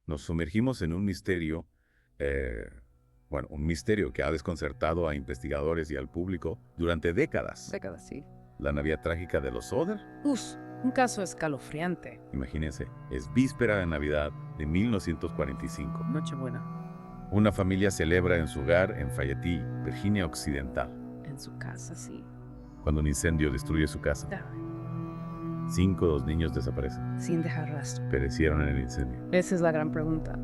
Nos sumergimos en un misterio, eh, un misterio que ha desconcertado a investigadores y al público durante décadas. Décadas, sí. La Navidad trágica de los Soder, Un caso escalofriante. imagínense, es víspera de Navidad de 1945. Nochebuena. Una familia celebra en su hogar en Fayette, Virginia Occidental, En su casa, sí. cuando un incendio destruye su casa. 2 niños desaparecen, Sin dejar rastro. perecieron en el incendio. Esa es la gran pregunta.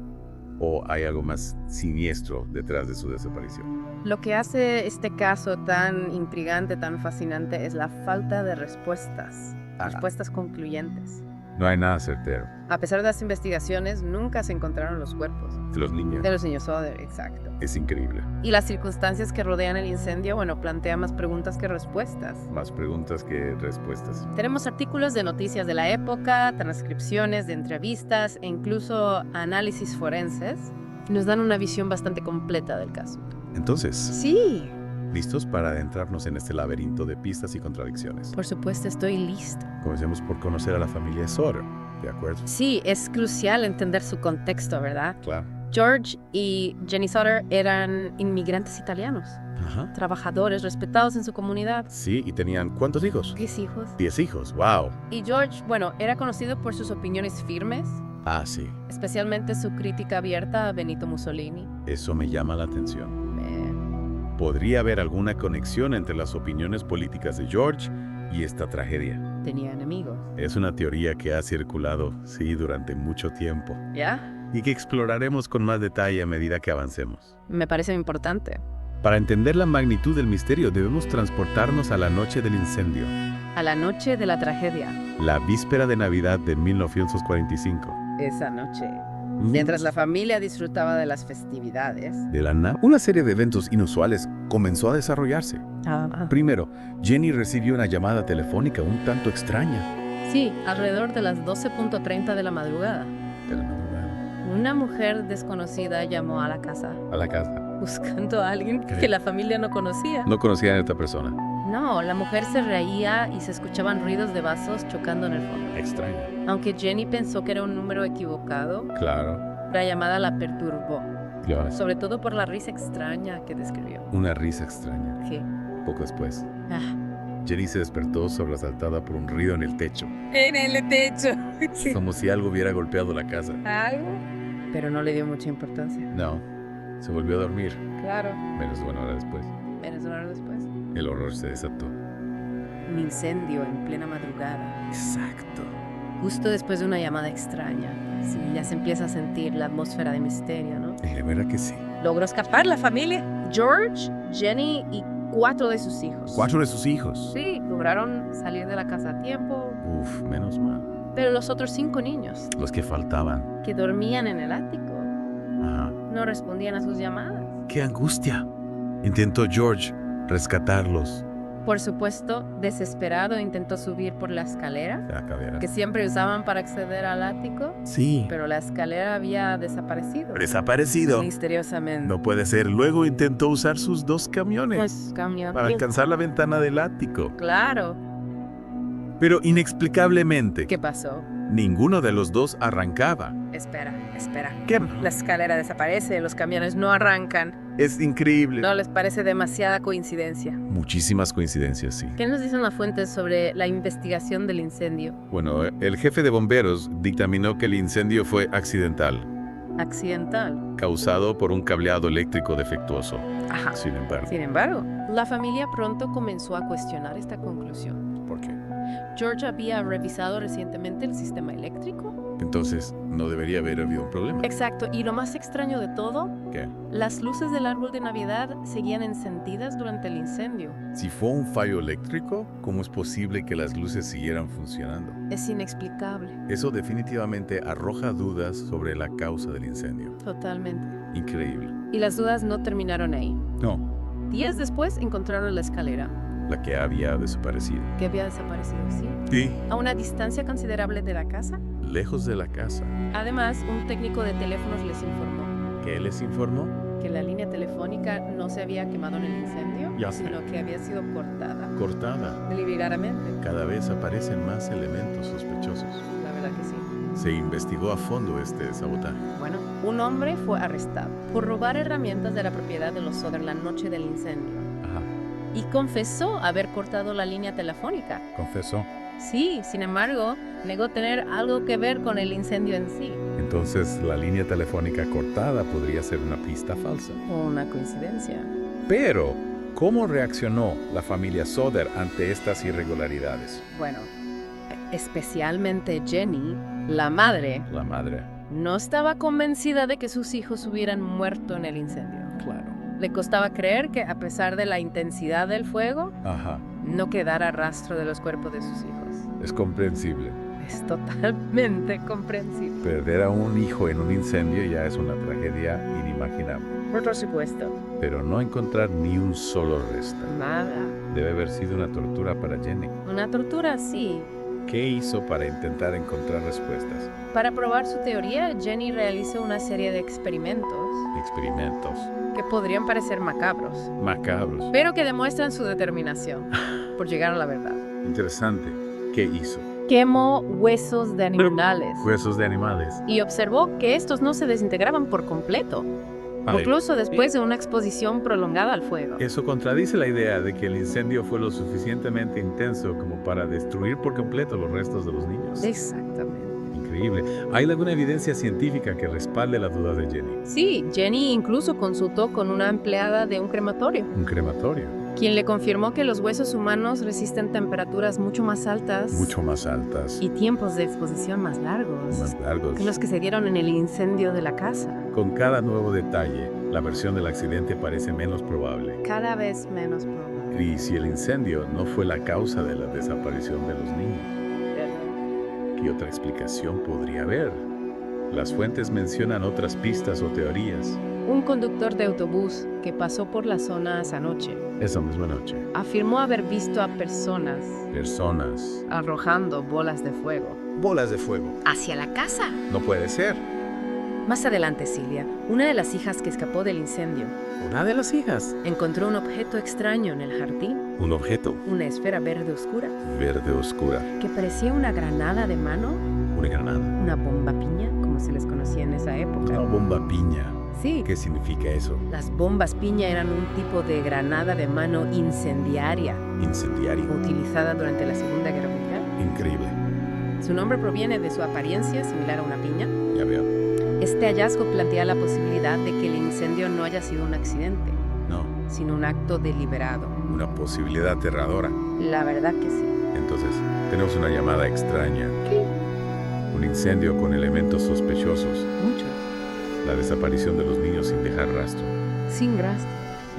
¿O hay algo más siniestro detrás de su desaparición? Lo que hace este caso tan intrigante, tan fascinante, es la falta de respuestas. Respuestas concluyentes. No hay nada certero. A pesar de las investigaciones, nunca se encontraron los cuerpos. De los niños. De los niños Soder, exacto. Es increíble. Y las circunstancias que rodean el incendio, plantean más preguntas que respuestas. Más preguntas que respuestas. Tenemos artículos de noticias de la época, transcripciones de entrevistas e incluso análisis forenses. Nos dan una visión bastante completa del caso. Entonces, Sí, ¿listos para adentrarnos en este laberinto de pistas y contradicciones? por supuesto estoy listo. Comencemos por conocer a la familia Soder, ¿de acuerdo? Sí, es crucial entender su contexto, ¿verdad? Claro. George y Jenny Soder eran inmigrantes italianos, Ajá. trabajadores respetados en su comunidad. Sí, y tenían ¿cuántos hijos? 10 hijos. 10 hijos, wow. Y George, era conocido por sus opiniones firmes, Ah, sí, especialmente su crítica abierta a Benito Mussolini. eso me llama la atención. ¿Podría haber alguna conexión entre las opiniones políticas de George y esta tragedia? Tenía enemigos. Es una teoría que ha circulado, sí, durante mucho tiempo, ¿Ya? y que exploraremos con más detalle a medida que avancemos. Me parece importante. Para entender la magnitud del misterio, debemos transportarnos a la noche del incendio, A la noche de la tragedia. la víspera de Navidad de 1945. Esa noche, mientras la familia disfrutaba de las festividades. De la nada, una serie de eventos inusuales comenzó a desarrollarse. Primero, Jenny recibió una llamada telefónica un tanto extraña. Sí, alrededor de las 12:30 de la madrugada. De la madrugada. Una mujer desconocida llamó a la casa A la casa. buscando a alguien ¿Qué? que la familia no conocía. No conocían a esta persona. No, la mujer se reía y se escuchaban ruidos de vasos chocando en el fondo. Extraña. Aunque Jenny pensó que era un número equivocado, Claro. la llamada la perturbó, Ya. sobre todo por la risa extraña que describió. Una risa extraña. ¿Qué? Poco después, Ah, Jenny se despertó sobresaltada por un ruido en el techo, en el techo. como si algo hubiera golpeado la casa. ¿Algo? Pero no le dio mucha importancia. No, se volvió a dormir, Claro. menos de una hora después. Menos de una hora después. El horror se desató. Un incendio en plena madrugada. Exacto. Justo después de una llamada extraña. Sí, ya se empieza a sentir la atmósfera de misterio, ¿no? De verdad que sí. Logró escapar la familia. George, Jenny y 4 de sus hijos. 4 de sus hijos. Sí, lograron salir de la casa a tiempo. Uf, menos mal. Pero los otros 5 niños, Los que faltaban. que dormían en el ático, Ajá. no respondían a sus llamadas. ¡Qué angustia! Intentó George rescatarlos. Por supuesto, desesperado, intentó subir por la escalera La cadera. que siempre usaban para acceder al ático, Sí. pero la escalera había desaparecido. Desaparecido. Misteriosamente. No puede ser. Luego intentó usar sus 2 camiones Pues, camión. para alcanzar la ventana del ático. Claro. Pero inexplicablemente, ¿Qué pasó? ninguno de los 2 arrancaba. Espera. ¿Qué? La escalera desaparece, los camiones no arrancan. Es increíble. ¿No les parece demasiada coincidencia? Muchísimas coincidencias, sí. ¿Qué nos dicen las fuentes sobre la investigación del incendio? Bueno, el jefe de bomberos dictaminó que el incendio fue accidental, Accidental. causado por un cableado eléctrico defectuoso. Ajá. Sin embargo, Sin embargo, la familia pronto comenzó a cuestionar esta conclusión. ¿por qué? George había revisado recientemente el sistema eléctrico. Entonces, no debería haber habido un problema. Exacto, y lo más extraño de todo, ¿Qué? las luces del árbol de Navidad seguían encendidas durante el incendio. Si fue un fallo eléctrico, ¿cómo es posible que las luces siguieran funcionando? Es inexplicable, Eso definitivamente arroja dudas sobre la causa del incendio. totalmente. Increíble. Y las dudas no terminaron ahí. No, Días después encontraron la escalera, la que había desaparecido. que había desaparecido, ¿sí? Sí. A una distancia considerable de la casa. Lejos de la casa. Además, un técnico de teléfonos les informó ¿Qué les informó? que la línea telefónica no se había quemado en el incendio, Ya sé. sino que había sido cortada Cortada. deliberadamente. Cada vez aparecen más elementos sospechosos. La verdad que sí. Se investigó a fondo este sabotaje. Bueno, un hombre fue arrestado por robar herramientas de la propiedad de los Soder la noche del incendio. Ajá. Y confesó haber cortado la línea telefónica. ¿Confesó? Sí, sin embargo, negó tener algo que ver con el incendio en sí. Entonces, la línea telefónica cortada podría ser una pista falsa. O una coincidencia. Pero, ¿cómo reaccionó la familia Soder ante estas irregularidades? Bueno, especialmente Jenny, la madre, La madre. no estaba convencida de que sus hijos hubieran muerto en el incendio. Claro. Le costaba creer que, a pesar de la intensidad del fuego, Ajá. no quedara rastro de los cuerpos de sus hijos. Es comprensible. Es totalmente comprensible. Perder a un hijo en un incendio ya es una tragedia inimaginable. Por supuesto. Pero no encontrar ni un solo resto. Nada. Debe haber sido una tortura para Jenny. Una tortura, sí. ¿Qué hizo para intentar encontrar respuestas? Para probar su teoría, Jenny realizó una serie de experimentos Experimentos. que podrían parecer macabros, Macabros. pero que demuestran su determinación por llegar a la verdad. Interesante. ¿Qué hizo? Quemó huesos de animales Huesos de animales. y observó que estos no se desintegraban por completo, Vale. incluso después de una exposición prolongada al fuego. Eso contradice la idea de que el incendio fue lo suficientemente intenso como para destruir por completo los restos de los niños. Exactamente. Increíble. ¿Hay alguna evidencia científica que respalde la duda de Jenny? Sí, Jenny incluso consultó con una empleada de un crematorio, Un crematorio. quien le confirmó que los huesos humanos resisten temperaturas mucho más altas Mucho más altas. y tiempos de exposición más largos Más largos. que los que se dieron en el incendio de la casa. Con cada nuevo detalle, la versión del accidente parece menos probable. Cada vez menos probable. Y si el incendio no fue la causa de la desaparición de los niños, ¿qué otra explicación podría haber? Las fuentes mencionan otras pistas o teorías. Un conductor de autobús que pasó por la zona esa noche Esa misma noche, afirmó haber visto a personas personas. arrojando bolas de fuego Bolas de fuego. hacia la casa. No puede ser. Más adelante, Silvia, una de las hijas que escapó del incendio, Una de las hijas. encontró un objeto extraño en el jardín, Un objeto. una esfera verde oscura, Verde oscura. que parecía una granada de mano, Una granada. una bomba piña, como se les conocía en esa Una época. bomba piña. Sí, ¿Qué significa eso? las bombas piña eran un tipo de granada de mano incendiaria, Incendiario. utilizada durante la Segunda Guerra Mundial. Increíble. Su nombre proviene de su apariencia similar a una piña. Ya veo. Este hallazgo plantea la posibilidad de que el incendio no haya sido un accidente, No. sino un acto deliberado. Una posibilidad aterradora. La verdad que sí. Entonces, tenemos una llamada extraña. ¿Qué? Un incendio con elementos sospechosos. Muchos. La desaparición de los niños sin dejar rastro. Sin rastro.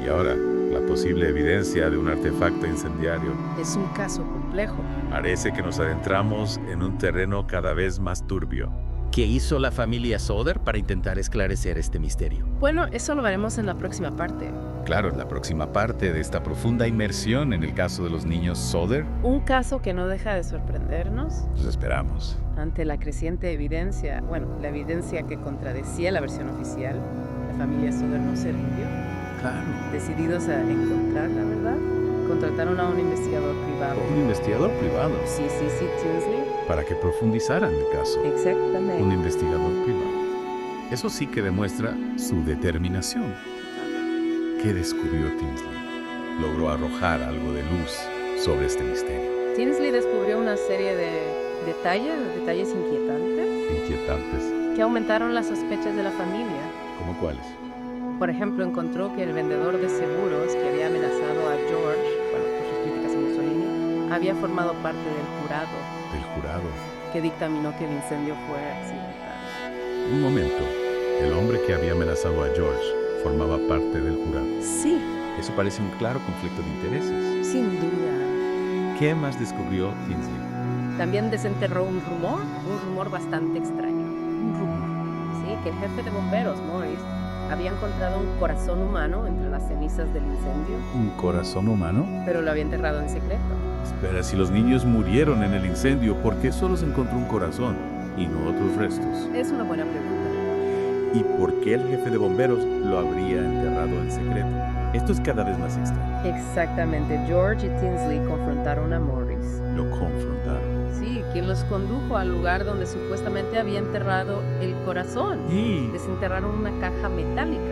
Y ahora, la posible evidencia de un artefacto incendiario. Es un caso complejo. Parece que nos adentramos en un terreno cada vez más turbio. ¿Qué hizo la familia Soder para intentar esclarecer este misterio? Bueno, eso lo veremos en la próxima parte. Claro, la próxima parte de esta profunda inmersión en el caso de los niños Soder, Un caso que no deja de sorprendernos los esperamos. ante la creciente evidencia, la evidencia que contradecía la versión oficial. La familia Soder no se rindió. Claro. Decididos a encontrar la verdad, contrataron a un investigador privado. Un investigador privado. Sí, Tinsley. Para que profundizaran el caso. Exactamente. Un investigador privado. Eso sí que demuestra su determinación. ¿Qué descubrió Tinsley? Logró arrojar algo de luz sobre este misterio. Tinsley descubrió una serie de detalles Inquietantes. que aumentaron las sospechas de la familia. ¿Cómo cuáles? Por ejemplo, encontró que el vendedor de seguros que había amenazado a George, por sus críticas a Mussolini, había formado parte del jurado Del jurado. que dictaminó que el incendio fue accidental. Un momento. El hombre que había amenazado a George formaba parte del jurado. Sí, Eso parece un claro conflicto de intereses. sin duda. ¿Qué más descubrió Tinsley? También desenterró un rumor bastante extraño. Un rumor. Sí, que el jefe de bomberos, Morris, había encontrado un corazón humano entre las cenizas del incendio, ¿Un corazón humano? pero lo había enterrado en secreto. Espera, si los niños murieron en el incendio, ¿por qué solo se encontró un corazón y no otros restos? Es una buena pregunta. ¿Y por qué el jefe de bomberos lo habría enterrado en secreto? Esto es cada vez más extraño. Exactamente, George y Tinsley confrontaron a Morris. Lo confrontaron. Sí, quien los condujo al lugar donde supuestamente había enterrado el corazón. ¿Y Desenterraron una caja metálica.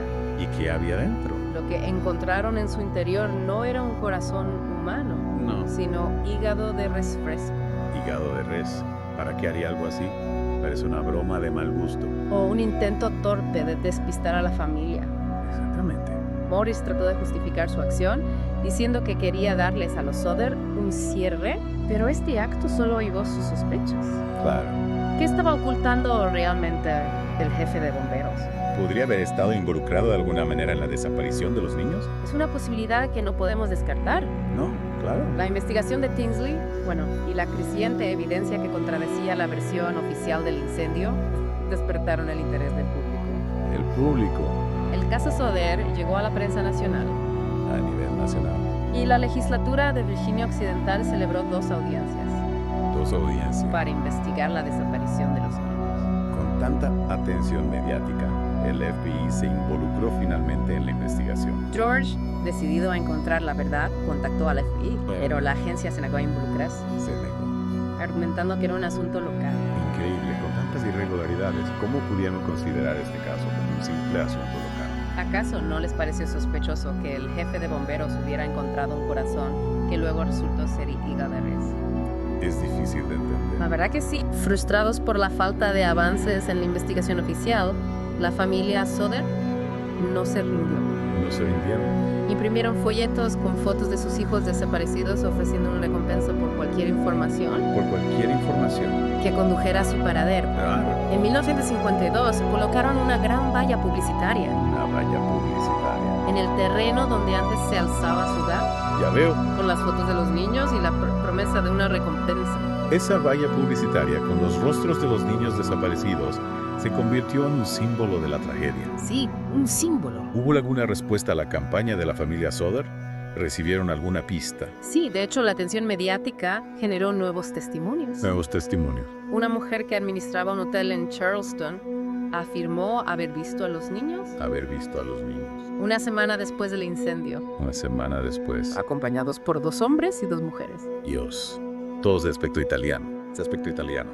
qué había dentro? Lo que encontraron en su interior no era un corazón humano, No. sino hígado de res fresco. Hígado de res. ¿Para qué haría algo así? Parece una broma de mal gusto. O un intento torpe de despistar a la familia. Exactamente. Morris trató de justificar su acción, diciendo que quería darles a los Soder un cierre, pero este acto solo avivó sus sospechas. Claro. ¿Qué estaba ocultando realmente el jefe de bomberos? ¿Podría haber estado involucrado de alguna manera en la desaparición de los niños? Es una posibilidad que no podemos descartar. No, claro. La investigación de Tinsley, y la creciente evidencia que contradecía la versión oficial del incendio, despertaron el interés del público. El público El caso Soder llegó a la prensa nacional a nivel nacional. y la legislatura de Virginia Occidental celebró 2 audiencias 2 audiencias. para investigar la desaparición de los niños. Con tanta atención mediática, el FBI se involucró finalmente en la investigación. George, decidido a encontrar la verdad, contactó a la FBI, pero la agencia se negó a involucrarse, Se negó. argumentando que era un asunto local. Increíble, con tantas irregularidades, ¿cómo pudieron considerar este caso como un simple asunto local? ¿Acaso no les pareció sospechoso que el jefe de bomberos hubiera encontrado un corazón que luego resultó ser hígado de res? Es difícil de entender. La verdad que sí. Frustrados por la falta de avances en la investigación oficial, la familia Soder no se rindió. No se rindieron. Imprimieron folletos con fotos de sus hijos desaparecidos ofreciendo una recompensa por cualquier información Por cualquier información. que condujera a su paradero. Claro. En 1952 colocaron una gran valla publicitaria Una valla publicitaria. en el terreno donde antes se alzaba su hogar, Ya veo. con las fotos de los niños y la promesa de una recompensa. Esa valla publicitaria con los rostros de los niños desaparecidos se convirtió en un símbolo de la tragedia. Sí, un símbolo. ¿Hubo alguna respuesta a la campaña de la familia Soder? ¿Recibieron alguna pista? Sí, de hecho la atención mediática generó nuevos testimonios. Nuevos testimonios. Una mujer que administraba un hotel en Charleston afirmó haber visto a los niños Haber visto a los niños. una semana después del incendio, Una semana después. acompañados por 2 hombres y 2 mujeres. Dios. Todos de aspecto italiano. De aspecto italiano.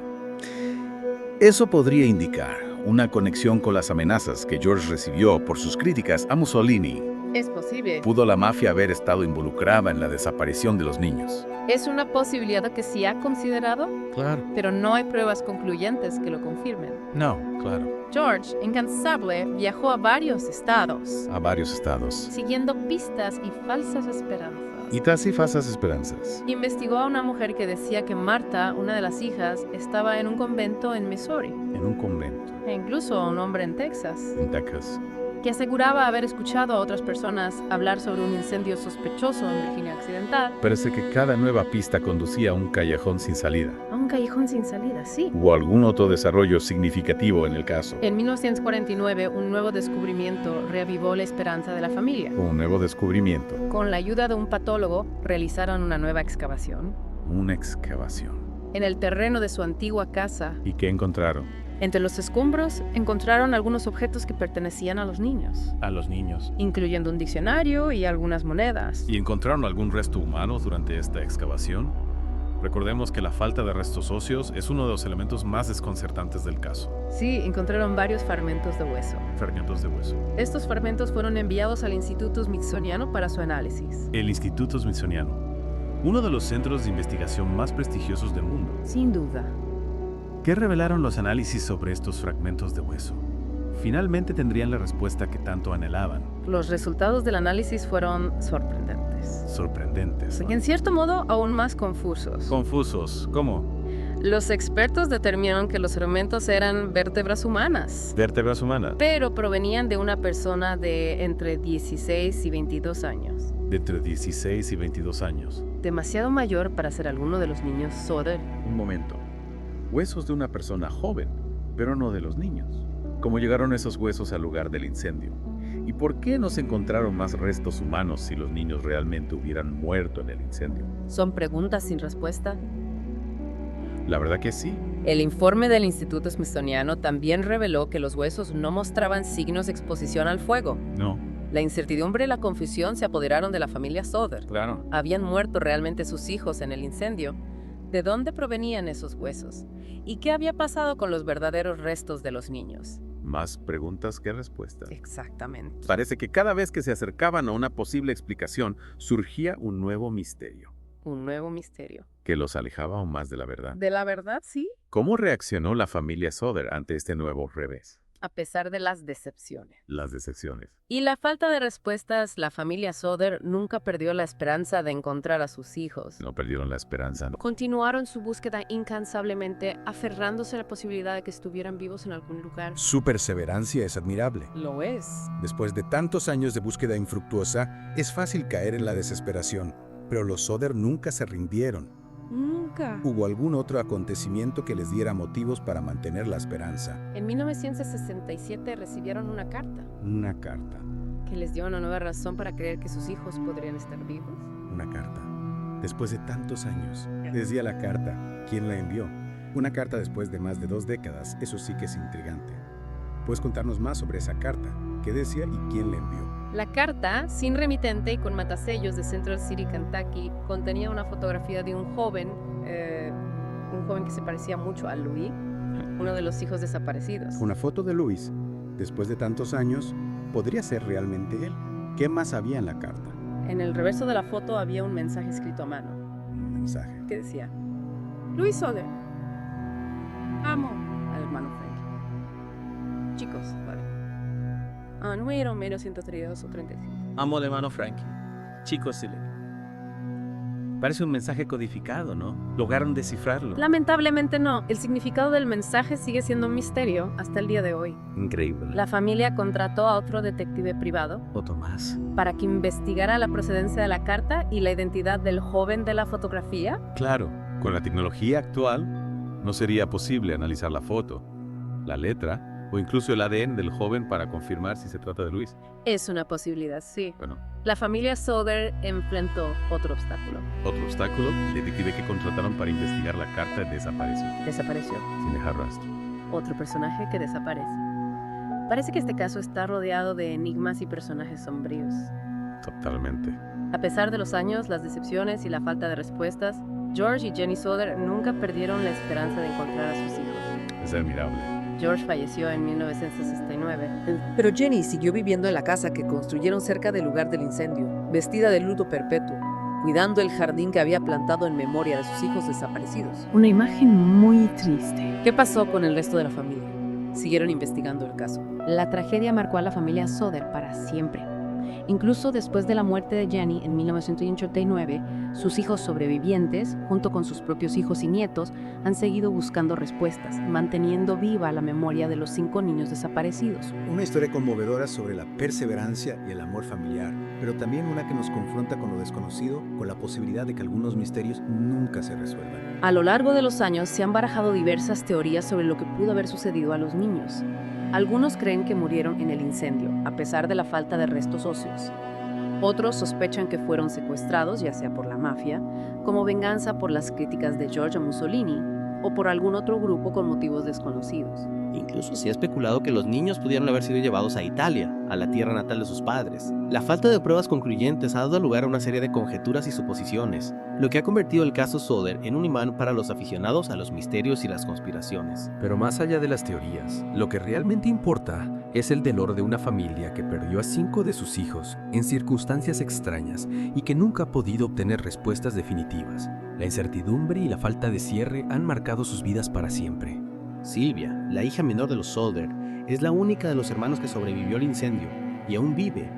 Eso podría indicar una conexión con las amenazas que George recibió por sus críticas a Mussolini. Es posible. ¿Pudo la mafia haber estado involucrada en la desaparición de los niños? Es una posibilidad que se ha considerado, Claro. pero no hay pruebas concluyentes que lo confirmen. No, claro. George, incansable, viajó a varios estados, A varios estados. siguiendo pistas y falsas esperanzas. Y casi falsas esperanzas. Investigó a una mujer que decía que Marta, una de las hijas, estaba en un convento en Missouri, En un convento. e incluso a un hombre en Texas, En Texas. que aseguraba haber escuchado a otras personas hablar sobre un incendio sospechoso en Virginia Occidental. Parece que cada nueva pista conducía a un callejón sin salida. A un callejón sin salida, sí. ¿Hubo algún otro desarrollo significativo en el caso? En 1949, un nuevo descubrimiento reavivó la esperanza de la familia. Un nuevo descubrimiento. Con la ayuda de un patólogo, realizaron una nueva excavación. Una excavación. En el terreno de su antigua casa, ¿Y qué encontraron? entre los escombros, encontraron algunos objetos que pertenecían a los niños, A los niños. incluyendo un diccionario y algunas monedas. ¿Y encontraron algún resto humano durante esta excavación? Recordemos que la falta de restos óseos es uno de los elementos más desconcertantes del caso. Sí, encontraron varios fragmentos de hueso. Fragmentos de hueso. Estos fragmentos fueron enviados al Instituto Smithsoniano para su análisis. El Instituto Smithsoniano, uno de los centros de investigación más prestigiosos del mundo. Sin duda. ¿Qué revelaron los análisis sobre estos fragmentos de hueso? Finalmente tendrían la respuesta que tanto anhelaban. Los resultados del análisis fueron sorprendentes. Sorprendentes. En cierto modo, aún más confusos. Confusos. ¿Cómo? Los expertos determinaron que los fragmentos eran vértebras humanas, Vértebras humanas. pero provenían de una persona de entre 16 y 22 años. De entre 16 y 22 años. Demasiado mayor para ser alguno de los niños Soder. Un momento. Huesos de una persona joven, pero no de los niños. ¿Cómo llegaron esos huesos al lugar del incendio? ¿Y por qué no se encontraron más restos humanos si los niños realmente hubieran muerto en el incendio? ¿Son preguntas sin respuesta? La verdad que sí. El informe del Instituto Smithsoniano también reveló que los huesos no mostraban signos de exposición al fuego. No. La incertidumbre y la confusión se apoderaron de la familia Soder. Claro. ¿Habían muerto realmente sus hijos en el incendio? ¿De dónde provenían esos huesos? ¿Y qué había pasado con los verdaderos restos de los niños? Más preguntas que respuestas. Exactamente. Parece que cada vez que se acercaban a una posible explicación, surgía un nuevo misterio, Un nuevo misterio. que los alejaba aún más de la verdad. ¿De la verdad, sí? ¿Cómo reaccionó la familia Soder ante este nuevo revés? A pesar de las decepciones. Las decepciones. Y la falta de respuestas, la familia Soder nunca perdió la esperanza de encontrar a sus hijos. No perdieron la esperanza. Continuaron su búsqueda incansablemente, aferrándose a la posibilidad de que estuvieran vivos en algún lugar. Su perseverancia es admirable. Lo es. Después de tantos años de búsqueda infructuosa, es fácil caer en la desesperación, pero los Soder nunca se rindieron. Nunca. ¿Hubo algún otro acontecimiento que les diera motivos para mantener la esperanza? En 1967 recibieron una carta Una carta. que les dio una nueva razón para creer que sus hijos podrían estar vivos. Una carta. Después de tantos años, decía la carta. ¿Quién la envió? Una carta después de más de 2 décadas, eso sí que es intrigante. ¿Puedes contarnos más sobre esa carta? ¿Qué decía y quién la envió? La carta, sin remitente y con matasellos de Central City, Kentucky, contenía una fotografía de un joven que se parecía mucho a Louis, uno de los hijos desaparecidos. Una foto de Luis. Después de tantos años, ¿podría ser realmente él? ¿Qué más había en la carta? En el reverso de la foto había un mensaje escrito a mano, Un mensaje. que decía: Louis Soder, amo al hermano Frank. Chicos, vale. No era 1932 o 35. Amo al hermano Frankie. Chicos, sí. Parece un mensaje codificado, ¿no? ¿Lograron descifrarlo? Lamentablemente no. El significado del mensaje sigue siendo un misterio hasta el día de hoy. Increíble. La familia contrató a otro detective privado Otro más. para que investigara la procedencia de la carta y la identidad del joven de la fotografía. Claro, con la tecnología actual, no sería posible analizar la foto, la letra o incluso el ADN del joven para confirmar si se trata de Luis. Es una posibilidad, sí. Bueno, La familia Soder enfrentó otro obstáculo. otro obstáculo, el detective que contrataron para investigar la carta desapareció, Desapareció. sin dejar rastro. Otro personaje que desaparece. Parece que este caso está rodeado de enigmas y personajes sombríos. Totalmente. A pesar de los años, las decepciones y la falta de respuestas, George y Jenny Soder nunca perdieron la esperanza de encontrar a sus hijos. Es admirable. George falleció en 1969. Pero Jenny siguió viviendo en la casa que construyeron cerca del lugar del incendio, vestida de luto perpetuo, cuidando el jardín que había plantado en memoria de sus hijos desaparecidos. Una imagen muy triste. ¿Qué pasó con el resto de la familia? Siguieron investigando el caso. La tragedia marcó a la familia Soder para siempre. Incluso después de la muerte de Jenny en 1989, sus hijos sobrevivientes, junto con sus propios hijos y nietos, han seguido buscando respuestas, manteniendo viva la memoria de los 5 niños desaparecidos. Una historia conmovedora sobre la perseverancia y el amor familiar, pero también una que nos confronta con lo desconocido, con la posibilidad de que algunos misterios nunca se resuelvan. A lo largo de los años se han barajado diversas teorías sobre lo que pudo haber sucedido a los niños. Algunos creen que murieron en el incendio, a pesar de la falta de restos óseos. Otros sospechan que fueron secuestrados, ya sea por la mafia, como venganza por las críticas de George a Mussolini, o por algún otro grupo con motivos desconocidos. Incluso se ha especulado que los niños pudieron haber sido llevados a Italia, a la tierra natal de sus padres. La falta de pruebas concluyentes ha dado lugar a una serie de conjeturas y suposiciones, lo que ha convertido el caso Soder en un imán para los aficionados a los misterios y las conspiraciones. Pero más allá de las teorías, lo que realmente importa es el dolor de una familia que perdió a 5 de sus hijos en circunstancias extrañas y que nunca ha podido obtener respuestas definitivas. La incertidumbre y la falta de cierre han marcado sus vidas para siempre. Silvia, la hija menor de los Soder, es la única de los hermanos que sobrevivió al incendio y aún vive.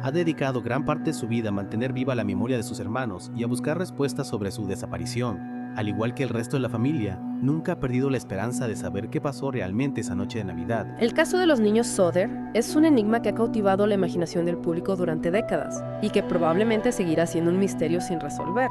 Ha dedicado gran parte de su vida a mantener viva la memoria de sus hermanos y a buscar respuestas sobre su desaparición. Al igual que el resto de la familia, nunca ha perdido la esperanza de saber qué pasó realmente esa noche de Navidad. El caso de los niños Soder es un enigma que ha cautivado la imaginación del público durante décadas y que probablemente seguirá siendo un misterio sin resolver.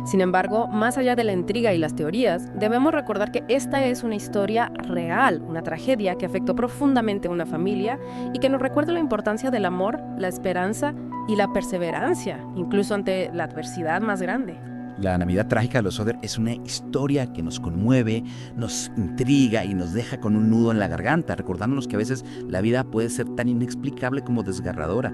Sin embargo, más allá de la intriga y las teorías, debemos recordar que esta es una historia real, una tragedia que afectó profundamente a una familia y que nos recuerda la importancia del amor, la esperanza y la perseverancia, incluso ante la adversidad más grande. La Navidad trágica de los Soder es una historia que nos conmueve, nos intriga y nos deja con un nudo en la garganta, recordándonos que a veces la vida puede ser tan inexplicable como desgarradora.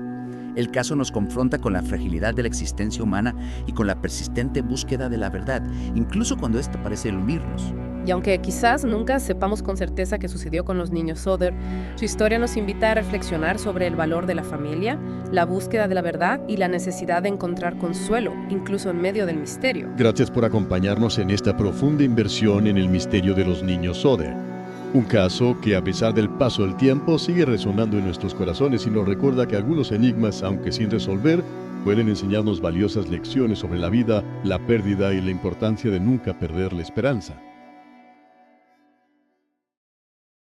El caso nos confronta con la fragilidad de la existencia humana y con la persistente búsqueda de la verdad, incluso cuando ésta parece eludirnos. Y aunque quizás nunca sepamos con certeza qué sucedió con los niños Sodder, su historia nos invita a reflexionar sobre el valor de la familia, la búsqueda de la verdad y la necesidad de encontrar consuelo, incluso en medio del misterio. Gracias por acompañarnos en esta profunda inversión en el misterio de los niños Sodder. Un caso que, a pesar del paso del tiempo, sigue resonando en nuestros corazones y nos recuerda que algunos enigmas, aunque sin resolver, pueden enseñarnos valiosas lecciones sobre la vida, la pérdida y la importancia de nunca perder la esperanza.